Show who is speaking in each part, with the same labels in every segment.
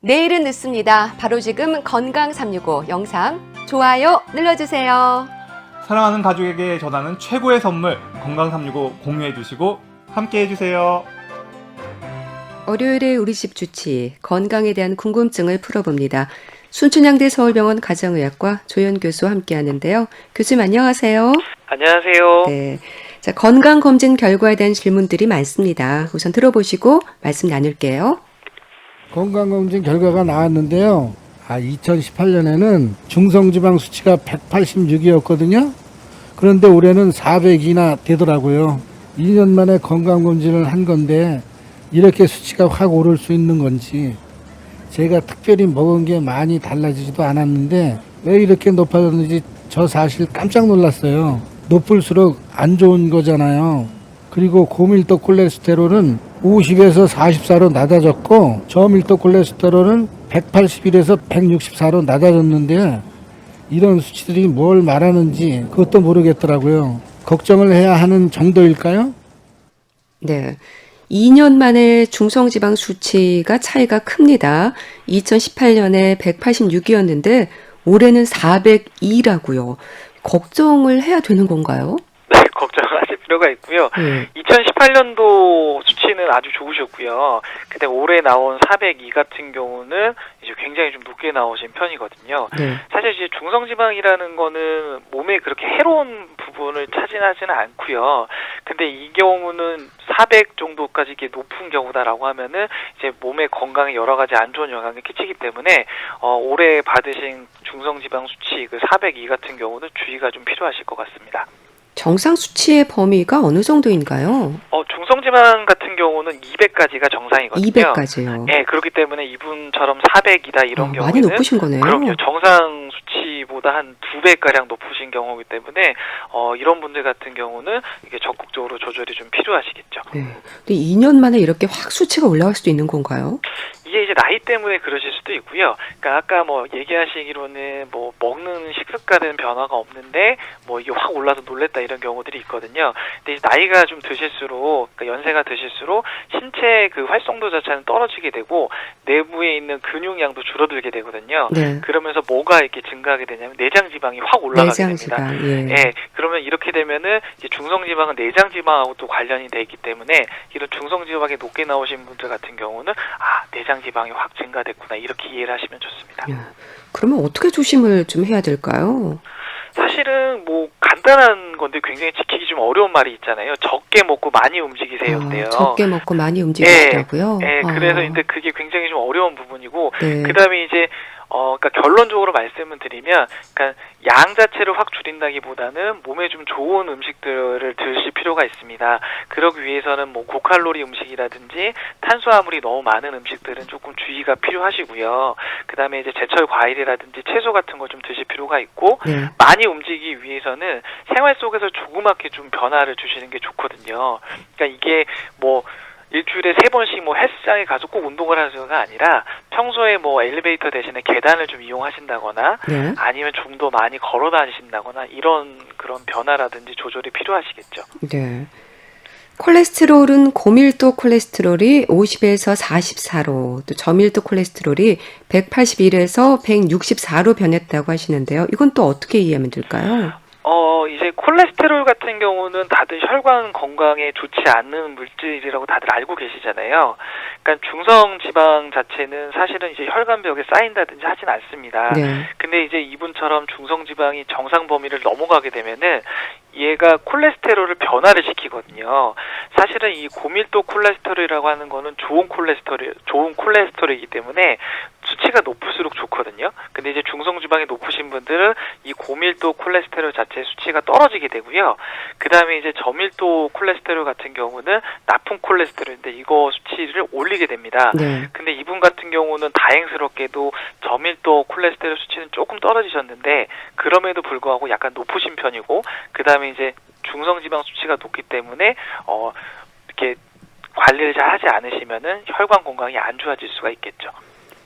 Speaker 1: 내일은 늦습니다. 바로 지금 건강 365 영상 좋아요 눌러주세요.
Speaker 2: 사랑하는 가족에게 전하는 최고의 선물 건강 365 공유해 주시고 함께 해주세요.
Speaker 1: 월요일에 우리 집 주치 건강에 대한 궁금증을 풀어봅니다. 순천향대 서울병원 가정의학과 조현 교수와 함께 하는데요. 교수님 안녕하세요.
Speaker 3: 안녕하세요.
Speaker 1: 네. 자, 건강검진 결과에 대한 질문들이 많습니다. 우선 들어보시고 말씀 나눌게요.
Speaker 4: 건강검진 결과가 나왔는데요. 2018년에는 중성지방 수치가 186이었거든요. 그런데 올해는 400이나 되더라고요. 2년 만에 건강검진을 한 건데 이렇게 수치가 확 오를 수 있는 건지, 제가 특별히 먹은 게 많이 달라지지도 않았는데 왜 이렇게 높아졌는지 저 사실 깜짝 놀랐어요. 높을수록 안 좋은 거잖아요. 그리고 고밀도 콜레스테롤은 50에서 44로 낮아졌고 저밀도 콜레스테롤은 181에서 164로 낮아졌는데 이런 수치들이 뭘 말하는지 그것도 모르겠더라고요. 걱정을 해야 하는 정도일까요?
Speaker 1: 네. 2년 만에 중성지방 수치가 차이가 큽니다. 2018년에 186이었는데 올해는 402라고요. 걱정을 해야 되는 건가요?
Speaker 3: 네, 걱정하실 필요가 있고요. 2018년도 수치는 아주 좋으셨고요. 근데 올해 나온 402 같은 경우는 이제 굉장히 좀 높게 나오신 편이거든요.
Speaker 1: 네.
Speaker 3: 사실 이제 중성지방이라는 거는 몸에 그렇게 해로운 부분을 차지하지는 않고요. 근데 이 경우는 400 정도까지 이렇게 높은 경우다라고 하면은 이제 몸의 건강에 여러 가지 안 좋은 영향을 끼치기 때문에 올해 받으신 중성지방 수치 그 402 같은 경우는 주의가 좀 필요하실 것 같습니다.
Speaker 1: 정상 수치의 범위가 어느 정도인가요?
Speaker 3: 중성지방 같은 경우는 200까지가 정상이거든요.
Speaker 1: 200까지요.
Speaker 3: 네, 그렇기 때문에 이분처럼 400이다 이런 경우에는
Speaker 1: 많이 높으신 거네요.
Speaker 3: 그럼요. 정상 수치보다 한 2배가량 높으신 경우이기 때문에 이런 분들 같은 경우는 이게 적극적으로 조절이 좀 필요하시겠죠.
Speaker 1: 네. 근데 2년 만에 이렇게 확 수치가 올라갈 수도 있는 건가요?
Speaker 3: 이게 이제 나이 때문에 그러실 수도 있고요. 그러니까 아까 뭐 얘기하시기로는 뭐 먹는 식습관에는 변화가 없는데 뭐 이게 확 올라서 놀랬다 이런 경우들이 있거든요. 근데 이제 나이가 좀 드실수록, 그러니까 연세가 드실수록 신체 그 활성도 자체는 떨어지게 되고 내부에 있는 근육량도 줄어들게 되거든요.
Speaker 1: 네.
Speaker 3: 그러면서 뭐가 이렇게 증가하게 되냐면 내장 지방이 확 올라가게
Speaker 1: 내장지방.
Speaker 3: 됩니다.
Speaker 1: 예.
Speaker 3: 예, 그러면 이렇게 되면은 이제 중성 지방은 내장 지방하고 또 관련이 돼 있기 때문에 이런 중성 지방이 높게 나오신 분들 같은 경우는 내장 지방이 확 증가됐구나 이렇게 이해를 하시면 좋습니다.
Speaker 1: 야, 그러면 어떻게 조심을 좀 해야 될까요?
Speaker 3: 사실은 뭐 간단한 건데 굉장히 지키기 좀 어려운 말이 있잖아요. 적게 먹고 많이 움직이세요인데요.
Speaker 1: 적게 먹고 많이 움직이시라고요?
Speaker 3: 네, 그래서 근데 그게 굉장히 좀 어려운 부분이고,
Speaker 1: 네.
Speaker 3: 그다음에 이제 그러니까 결론적으로 말씀을 드리면, 그러니까 양 자체를 확 줄인다기보다는 몸에 좀 좋은 음식들을 드실 필요가 있습니다. 그러기 위해서는 뭐 고칼로리 음식이라든지 탄수화물이 너무 많은 음식들은 조금 주의가 필요하시고요. 그다음에 이제 제철 과일이라든지 채소 같은 거 좀 드실 필요가 있고,
Speaker 1: 네.
Speaker 3: 많이 움직이기 위해서는 생활 속에서 조그맣게 좀 변화를 주시는 게 좋거든요. 그러니까 이게 뭐 일주일에 3번씩 뭐 헬스장에 가서 꼭 운동을 하셔서가 아니라 평소에 뭐 엘리베이터 대신에 계단을 좀 이용하신다거나
Speaker 1: 네.
Speaker 3: 아니면 좀 더 많이 걸어 다니신다거나 이런 그런 변화라든지 조절이 필요하시겠죠.
Speaker 1: 네. 콜레스테롤은 고밀도 콜레스테롤이 50에서 44로, 또 저밀도 콜레스테롤이 181에서 164로 변했다고 하시는데요. 이건 또 어떻게 이해하면 될까요?
Speaker 3: 이제 콜레스테롤 같은 경우는 다들 혈관 건강에 좋지 않는 물질이라고 다들 알고 계시잖아요. 그러니까 중성 지방 자체는 사실은 이제 혈관벽에 쌓인다든지 하진 않습니다.
Speaker 1: 네.
Speaker 3: 근데 이제 이분처럼 중성 지방이 정상 범위를 넘어가게 되면은 얘가 콜레스테롤을 변화를 시키거든요. 사실은 이 고밀도 콜레스테롤이라고 하는 거는 좋은 콜레스테롤이기 때문에 수치가 높을수록 좋거든요. 근데 이제 중성 지방이 높으신 분들은 이 고밀도 콜레스테롤 자체의 수치가 떨어지게 되고요. 그다음에 이제 저밀도 콜레스테롤 같은 경우는 나쁜 콜레스테롤인데 이거 수치를 올리게 됩니다.
Speaker 1: 네.
Speaker 3: 근데 이분 같은 경우는 다행스럽게도 저밀도 콜레스테롤 수치는 조금 떨어지셨는데 그럼에도 불구하고 약간 높으신 편이고, 그다음에 이제 중성지방 수치가 높기 때문에 이렇게 관리를 잘 하지 않으시면은 혈관 건강이 안 좋아질 수가 있겠죠.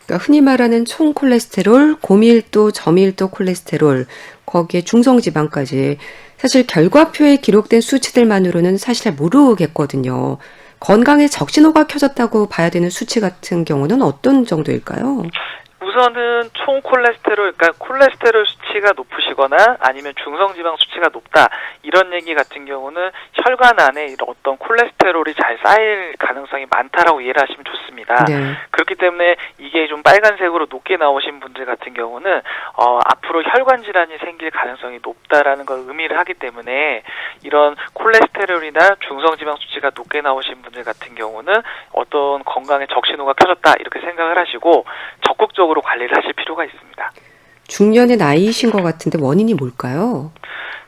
Speaker 1: 그러니까 흔히 말하는 총 콜레스테롤, 고밀도, 저밀도 콜레스테롤, 거기에 중성지방까지 사실 결과표에 기록된 수치들만으로는 사실 잘 모르겠거든요. 건강에 적신호가 켜졌다고 봐야 되는 수치 같은 경우는 어떤 정도일까요?
Speaker 3: 우선은 총 콜레스테롤, 그러니까 콜레스테롤 수치가 높으시거나 아니면 중성지방 수치가 높다 이런 얘기 같은 경우는 혈관 안에 이런 어떤 콜레스테롤이 잘 쌓일 가능성이 많다라고 이해를 하시면 좋습니다.
Speaker 1: 네.
Speaker 3: 그렇기 때문에 이게 좀 빨간색으로 높게 나오신 분들 같은 경우는 앞으로 혈관 질환이 생길 가능성이 높다라는 걸 의미를 하기 때문에 이런 콜레스테롤이나 중성지방 수치가 높게 나오신 분들 같은 경우는 어떤 건강에 적신호가 켜졌다 이렇게 생각을 하시고 적극적으로 관리를 하실 필요가 있습니다.
Speaker 1: 중년의 나이이신 것 같은데 원인이 뭘까요?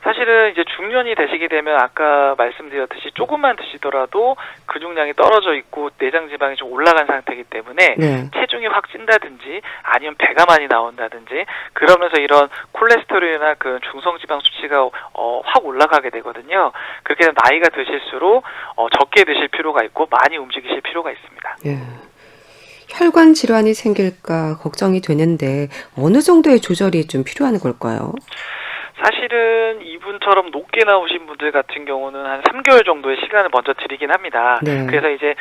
Speaker 3: 사실은 이제 중년이 되시게 되면 아까 말씀드렸듯이 조금만 드시더라도 근육량이 떨어져 있고 내장 지방이 좀 올라간 상태이기 때문에
Speaker 1: 네.
Speaker 3: 체중이 확 찐다든지 아니면 배가 많이 나온다든지 그러면서 이런 콜레스테롤이나 그 중성지방 수치가 확 올라가게 되거든요. 그렇게 되면 나이가 드실수록 적게 드실 필요가 있고 많이 움직이실 필요가 있습니다.
Speaker 1: 예. 혈관 질환이 생길까 걱정이 되는데 어느 정도의 조절이 좀 필요한 걸까요?
Speaker 3: 사실은 이분처럼 높게 나오신 분들 같은 경우는 한 3개월 정도의 시간을 먼저 드리긴 합니다.
Speaker 1: 네.
Speaker 3: 그래서 이제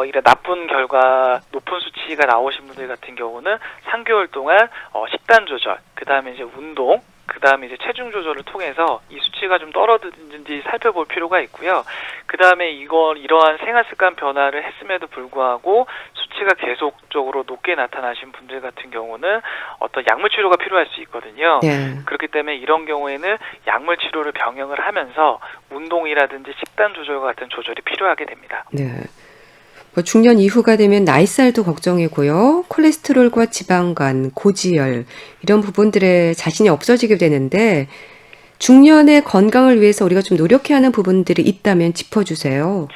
Speaker 3: 이런 나쁜 결과, 높은 수치가 나오신 분들 같은 경우는 3개월 동안 식단 조절, 그 다음에 이제 운동, 그 다음에 이제 체중 조절을 통해서 이 수치가 좀 떨어지는지 살펴볼 필요가 있고요. 그 다음에 이러한 생활 습관 변화를 했음에도 불구하고 수치가 계속적으로 높게 나타나신 분들 같은 경우는 어떤 약물 치료가 필요할 수 있거든요.
Speaker 1: 네.
Speaker 3: 그렇기 때문에 이런 경우에는 약물 치료를 병행을 하면서 운동이라든지 식단 조절 같은 조절이 필요하게 됩니다.
Speaker 1: 네. 중년 이후가 되면 나이살도 걱정이고요. 콜레스테롤과 지방간, 고지혈 이런 부분들에 자신이 없어지게 되는데 중년의 건강을 위해서 우리가 좀 노력해야 하는 부분들이 있다면 짚어주세요.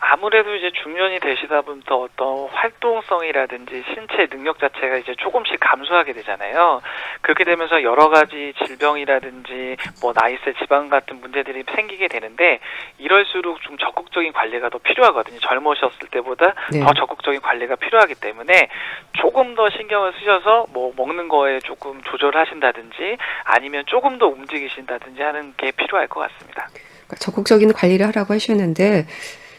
Speaker 3: 아무래도 이제 중년이 되시다 보면서 어떤 활동성이라든지 신체 능력 자체가 이제 조금씩 감소하게 되잖아요. 그렇게 되면서 여러 가지 질병이라든지 뭐 나이세 지방 같은 문제들이 생기게 되는데 이럴수록 좀 적극적인 관리가 더 필요하거든요. 젊으셨을 때보다
Speaker 1: 네.
Speaker 3: 더 적극적인 관리가 필요하기 때문에 조금 더 신경을 쓰셔서 뭐 먹는 거에 조금 조절을 하신다든지 아니면 조금 더 움직이신다든지 하는 게 필요할 것 같습니다.
Speaker 1: 그러니까 적극적인 관리를 하라고 하셨는데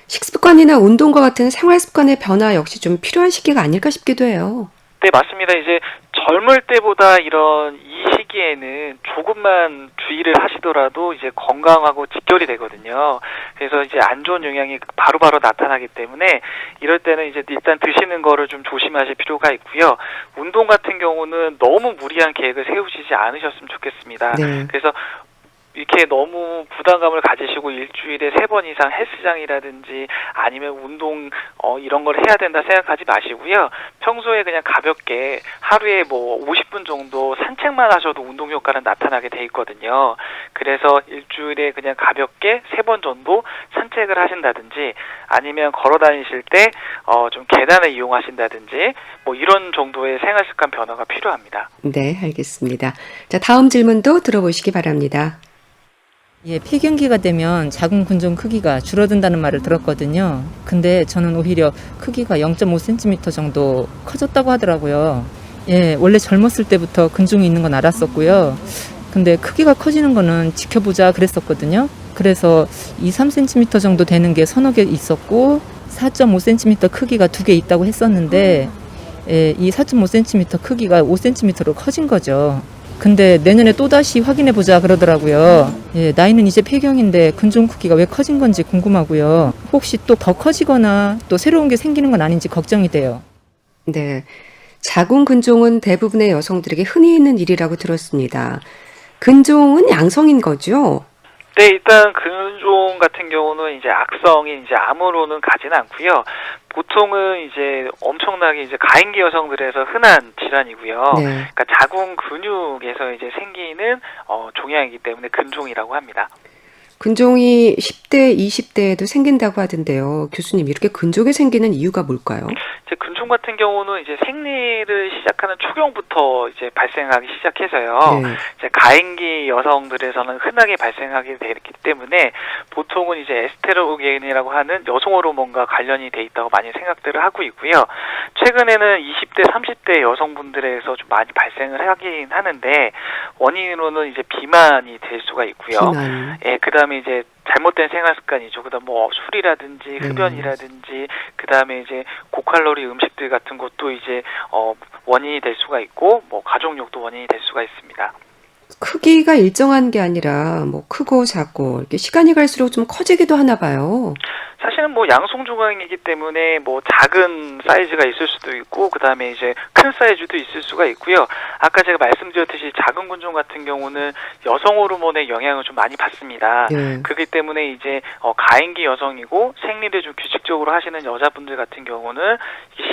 Speaker 1: 식습관이나 운동과 같은 생활 습관의 변화 역시 좀 필요한 시기가 아닐까 싶기도 해요.
Speaker 3: 네, 맞습니다. 이제 젊을 때보다 이 시기에는 조금만 주의를 하시더라도 이제 건강하고 직결이 되거든요. 그래서 이제 안 좋은 영향이 바로바로 나타나기 때문에 이럴 때는 이제 일단 드시는 거를 좀 조심하실 필요가 있고요. 운동 같은 경우는 너무 무리한 계획을 세우시지 않으셨으면 좋겠습니다.
Speaker 1: 네.
Speaker 3: 그래서 이렇게 너무 부담감을 가지시고 일주일에 3번 이상 헬스장이라든지 아니면 운동 이런 걸 해야 된다 생각하지 마시고요. 평소에 그냥 가볍게 하루에 뭐 50분 정도 산책만 하셔도 운동 효과는 나타나게 돼 있거든요. 그래서 일주일에 그냥 가볍게 3번 정도 산책을 하신다든지 아니면 걸어 다니실 때 좀 계단을 이용하신다든지 뭐 이런 정도의 생활 습관 변화가 필요합니다.
Speaker 1: 네, 알겠습니다. 자, 다음 질문도 들어보시기 바랍니다.
Speaker 5: 예, 폐경기가 되면 자궁 근종 크기가 줄어든다는 말을 들었거든요. 근데 저는 오히려 크기가 0.5cm 정도 커졌다고 하더라고요. 예, 원래 젊었을 때부터 근종이 있는 건 알았었고요. 근데 크기가 커지는 거는 지켜보자 그랬었거든요. 그래서 2, 3cm 정도 되는 게 서너 개 있었고 4.5cm 크기가 2개 있다고 했었는데 예, 이 4.5cm 크기가 5cm로 커진 거죠. 근데 내년에 또다시 확인해보자 그러더라고요. 예, 나이는 이제 폐경인데 근종 크기가 왜 커진 건지 궁금하고요. 혹시 또 더 커지거나 또 새로운 게 생기는 건 아닌지 걱정이 돼요.
Speaker 1: 네. 자궁 근종은 대부분의 여성들에게 흔히 있는 일이라고 들었습니다. 근종은 양성인 거죠?
Speaker 3: 네, 일단 근종 같은 경우는 이제 악성이 이제 암으로는 가진 않고요. 보통은 이제 엄청나게 이제 가임기 여성들에서 흔한 질환이고요.
Speaker 1: 네.
Speaker 3: 그러니까 자궁 근육에서 이제 생기는 종양이기 때문에 근종이라고 합니다.
Speaker 1: 근종이 10대, 20대에도 생긴다고 하던데요. 교수님, 이렇게 근종이 생기는 이유가 뭘까요?
Speaker 3: 이제 근종 같은 경우는 이제 생리를 시작하는 초경부터 이제 발생하기 시작해서요.
Speaker 1: 네.
Speaker 3: 이제 가임기 여성들에서는 흔하게 발생하게 되기 때문에 보통은 이제 에스트로겐이라고 하는 여성 호르몬과 관련이 돼 있다고 많이 생각들을 하고 있고요. 최근에는 20대, 30대 여성분들에서 좀 많이 발생을 하긴 하는데 원인으로는 이제 비만이 될 수가 있고요.
Speaker 1: 비만.
Speaker 3: 예, 그다음에 이제 잘못된 생활 습관이죠. 그다음 뭐 술이라든지 흡연이라든지 그다음에 이제 고칼로리 음식들 같은 것도 이제 원인이 될 수가 있고 뭐 가족력도 원인이 될 수가 있습니다.
Speaker 1: 크기가 일정한 게 아니라 뭐 크고 작고 이렇게 시간이 갈수록 좀 커지기도 하나 봐요.
Speaker 3: 사실은 뭐 양성조각이기 때문에 뭐 작은 사이즈가 있을 수도 있고 그다음에 이제 큰 사이즈도 있을 수가 있고요. 아까 제가 말씀드렸듯이 작은 군종 같은 경우는 여성 호르몬의 영향을 좀 많이 받습니다.
Speaker 1: 네.
Speaker 3: 그렇기 때문에 이제 가임기 여성이고 생리를 좀 규칙적으로 하시는 여자분들 같은 경우는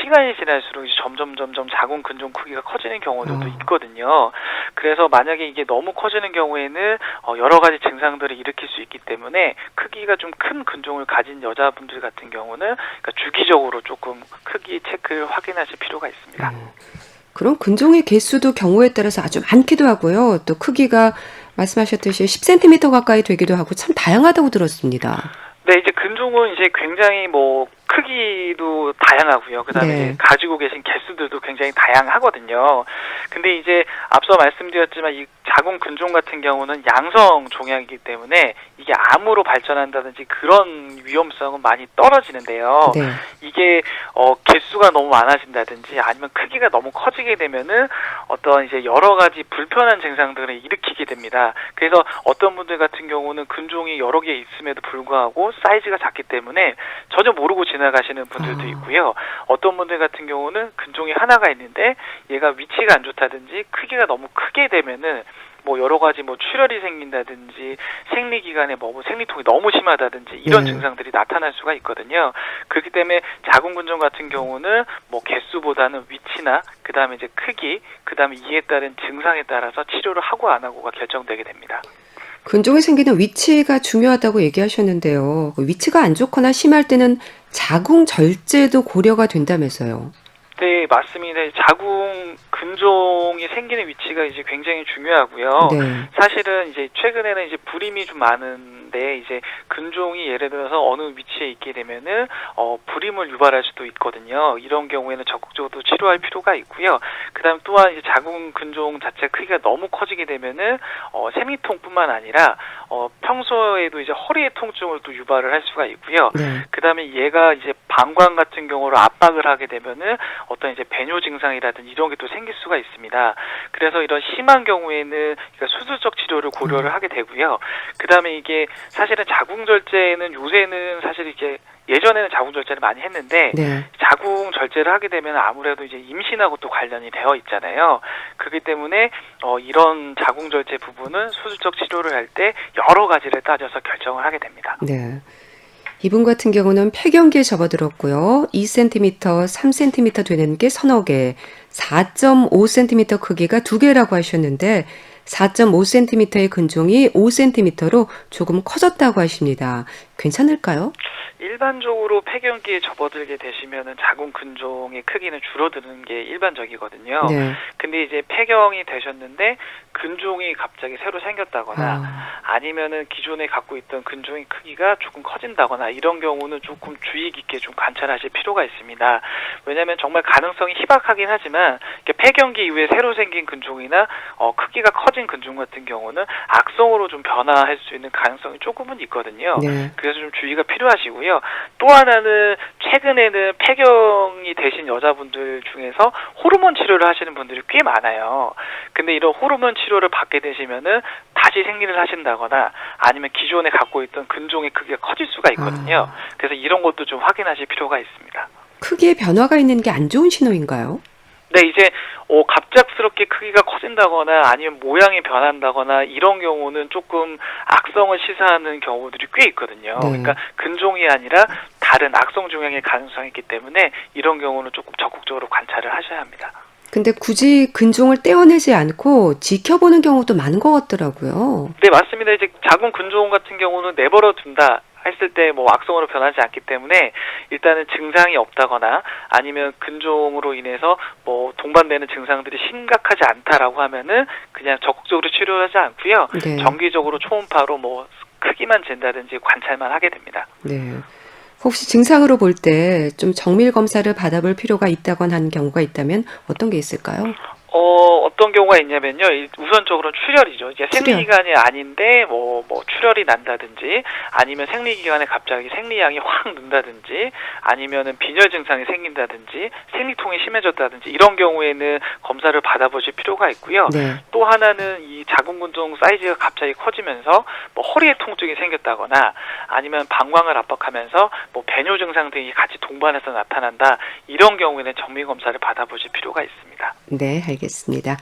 Speaker 3: 시간이 지날수록 이제 점점 작은 근종 크기가 커지는 경우들도 있거든요. 그래서 만약에 이게 너무 커지는 경우에는 여러 가지 증상들을 일으킬 수 있기 때문에 크기가 좀 큰 근종을 가진 여자분들 같은 경우는 그러니까 주기적으로 조금 크기 체크를 확인하실 필요가 있습니다.
Speaker 1: 그런 근종의 개수도 경우에 따라서 아주 많기도 하고요. 또 크기가 말씀하셨듯이 10cm 가까이 되기도 하고 참 다양하다고 들었습니다.
Speaker 3: 네, 이제 근종은 이제 굉장히 뭐 크기도 다양하고요. 그다음에
Speaker 1: 네.
Speaker 3: 이제 가지고 계신 개수들도 굉장히 다양하거든요. 근데 이제 앞서 말씀드렸지만 이 자궁 근종 같은 경우는 양성 종양이기 때문에 이게 암으로 발전한다든지 그런 위험성은 많이 떨어지는데요.
Speaker 1: 네.
Speaker 3: 이게 개수가 너무 많아진다든지 아니면 크기가 너무 커지게 되면은 어떤 이제 여러 가지 불편한 증상들을 일으키게 됩니다. 그래서 어떤 분들 같은 경우는 근종이 여러 개 있음에도 불구하고 사이즈가 작기 때문에 전혀 모르고 지나가시는 분들도 있고요. 어떤 분들 같은 경우는 근종이 하나가 있는데 얘가 위치가 안 좋다든지 크기가 너무 크게 되면은 뭐 여러 가지 뭐 출혈이 생긴다든지 생리 기간에 뭐 생리통이 너무 심하다든지 이런 증상들이 나타날 수가 있거든요. 그렇기 때문에 자궁 근종 같은 경우는 뭐 개수보다는 위치나 그다음에 이제 크기, 그다음에 이에 따른 증상에 따라서 치료를 하고 안 하고가 결정되게 됩니다.
Speaker 1: 근종이 생기는 위치가 중요하다고 얘기하셨는데요. 그 위치가 안 좋거나 심할 때는 자궁 절제도 고려가 된다면서요.
Speaker 3: 네, 맞습니다. 자궁 근종이 생기는 위치가 이제 굉장히 중요하고요.
Speaker 1: 네.
Speaker 3: 사실은 이제 최근에는 이제 불임이 좀 많은데 이제 근종이 예를 들어서 어느 위치에 있게 되면은 불임을 유발할 수도 있거든요. 이런 경우에는 적극적으로 치료할 필요가 있고요. 그다음 또한 이제 자궁 근종 자체 크기가 너무 커지게 되면은 생리통뿐만 아니라 평소에도 이제 허리의 통증을 또 유발을 할 수가 있고요.
Speaker 1: 네.
Speaker 3: 그다음에 얘가 이제 방광 같은 경우로 압박을 하게 되면은 어떤 이제 배뇨 증상이라든지 이런 게 또 생길 수가 있습니다. 그래서 이런 심한 경우에는 그러니까 수술적 치료를 고려를 하게 되고요. 그다음에 이게 사실은 자궁 절제는 요새는 사실 이게 예전에는 자궁 절제를 많이 했는데
Speaker 1: 네.
Speaker 3: 자궁 절제를 하게 되면 아무래도 이제 임신하고 또 관련이 되어 있잖아요. 그렇기 때문에 이런 자궁 절제 부분은 수술적 치료를 할 때 여러 가지를 따져서 결정을 하게 됩니다.
Speaker 1: 네. 이분 같은 경우는 폐경기에 접어들었고요. 2cm, 3cm 되는 게 서너 개, 4.5cm 크기가 두 개라고 하셨는데 4.5cm의 근종이 5cm로 조금 커졌다고 하십니다. 괜찮을까요?
Speaker 3: 일반적으로 폐경기에 접어들게 되시면은 자궁 근종의 크기는 줄어드는 게 일반적이거든요.
Speaker 1: 네.
Speaker 3: 근데 이제 폐경이 되셨는데 근종이 갑자기 새로 생겼다거나 아니면은 기존에 갖고 있던 근종의 크기가 조금 커진다거나 이런 경우는 조금 주의 깊게 좀 관찰하실 필요가 있습니다. 왜냐하면 정말 가능성이 희박하긴 하지만 폐경기 이후에 새로 생긴 근종이나 크기가 커진 근종 같은 경우는 악성으로 좀 변화할 수 있는 가능성이 조금은 있거든요.
Speaker 1: 네.
Speaker 3: 그래서 좀 주의가 필요하시고요. 또 하나는 최근에는 폐경이 되신 여자분들 중에서 호르몬 치료를 하시는 분들이 꽤 많아요. 근데 이런 호르몬 치료를 받게 되시면은 다시 생리를 하신다거나 아니면 기존에 갖고 있던 근종의 크기가 커질 수가 있거든요. 그래서 이런 것도 좀 확인하실 필요가 있습니다.
Speaker 1: 크기에 변화가 있는 게 안 좋은 신호인가요?
Speaker 3: 네, 이제 갑작스럽게 크기가 커진다거나 아니면 모양이 변한다거나 이런 경우는 조금 악성을 시사하는 경우들이 꽤 있거든요.
Speaker 1: 네.
Speaker 3: 그러니까 근종이 아니라 다른 악성 종양의 가능성이 있기 때문에 이런 경우는 조금 적극적으로 관찰을 하셔야 합니다.
Speaker 1: 근데 굳이 근종을 떼어내지 않고 지켜보는 경우도 많은 것 같더라고요.
Speaker 3: 네, 맞습니다. 이제 자궁 근종 같은 경우는 내버려 둔다 했을 때 뭐 악성으로 변하지 않기 때문에 일단은 증상이 없다거나 아니면 근종으로 인해서 뭐 동반되는 증상들이 심각하지 않다라고 하면은 그냥 적극적으로 치료하지 않고요.
Speaker 1: 네.
Speaker 3: 정기적으로 초음파로 뭐 크기만 잰다든지 관찰만 하게 됩니다.
Speaker 1: 네. 혹시 증상으로 볼 때 좀 정밀 검사를 받아볼 필요가 있다거나 하는 경우가 있다면 어떤 게 있을까요?
Speaker 3: 어떤 경우가 있냐면요. 우선적으로는 출혈이죠. 이제 생리기간이 아닌데 뭐 출혈이 난다든지 아니면 생리기간에 갑자기 생리량이 확 는다든지 아니면은 빈혈 증상이 생긴다든지 생리통이 심해졌다든지 이런 경우에는 검사를 받아보실 필요가 있고요.
Speaker 1: 네.
Speaker 3: 또 하나는 이 자궁근종 사이즈가 갑자기 커지면서 뭐 허리에 통증이 생겼다거나 아니면 방광을 압박하면서 뭐 배뇨 증상 등이 같이 동반해서 나타난다. 이런 경우에는 정밀 검사를 받아보실 필요가 있습니다.
Speaker 1: 네, 알겠습니다.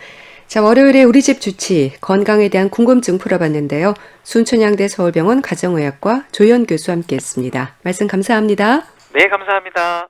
Speaker 1: 자, 월요일에 우리 집 주치 건강에 대한 궁금증 풀어봤는데요. 순천향대 서울병원 가정의학과 조현 교수와 함께했습니다. 말씀 감사합니다.
Speaker 3: 네, 감사합니다.